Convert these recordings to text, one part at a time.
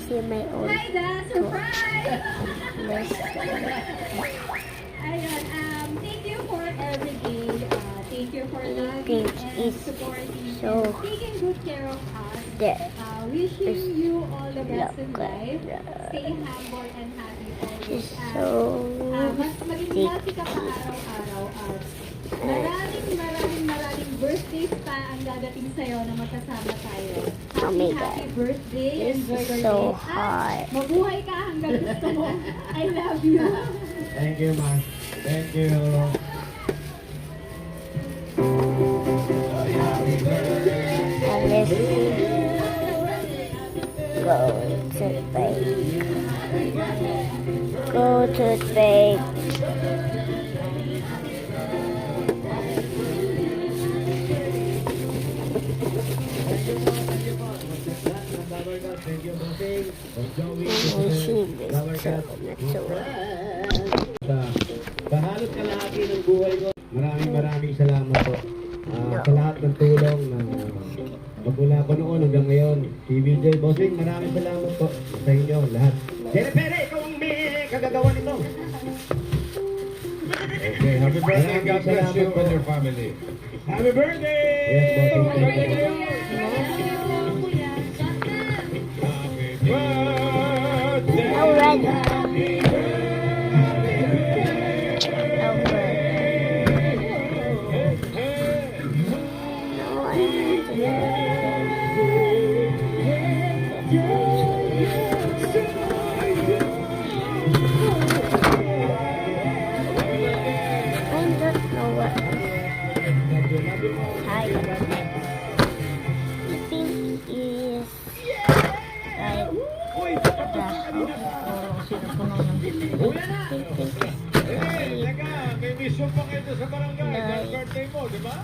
see my own. Hi, Dan! Surprise! Yes. Ayun, thank you for everything. Thank you for loving Page and is supporting so and taking good care of us. There. Wishing you all the best in Look life. at Stay humble and happy always. It's so Maging happy ka pa araw-araw. At maraming birthdays pa ang dadating sa'yo na magkasama tayo. Oh my Happy God. birthday. This Enjoy is your so day. hot. Mabuhay ka hanggang gusto mo. I love you. Thank you, Mark. Thank you. And let's go to bed. Thank you, Bossing. And she is so Bahalot kalahati ng buhay ko. Maraming salamat po. Sa lahat ng tulong na magmula ko noon hanggang ngayon. TVJ Bossing, maraming salamat po sa inyo lahat. Jennifer, ikaw ang may kagagawa nito. Okay, happy birthday. God bless you and your family. Happy birthday! Yes, Bossing. Thank you. Happy birthday. already. May mission pa kayo sa barangay. Dahil birthday mo, di ba?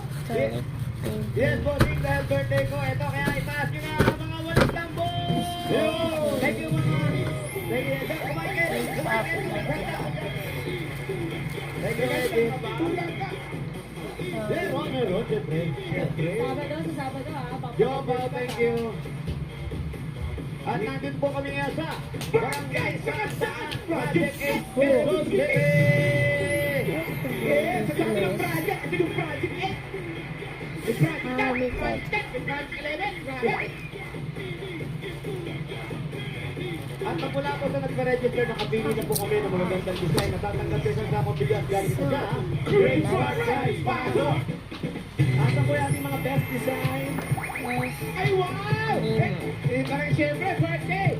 Yes, Bossing, dahil birthday ko. Ito, kaya itaas nyo na ang mga walang tambo! Thank you, mga. Thank you. Kumain kayo. Thank you, thank you. Yes, meron, siyempre. Sabado Yo, Pao, thank you. At nandun po kami nga sa Barangay Saan Project 8 Quezon City! Yes, sa dami ng project, kasi yung Project 8! Yung Project 10, yung Project 10, yung Project 11, grabe! At magmula po sa nagpa-register, nakapili na po kami ng mga gandang design na tatanggap din sa sakong bigas galing sa siya. Great Smart Size Pasok! Asa po yung ating mga best design? Ay, wow! Eh, parang siyempre, birthday!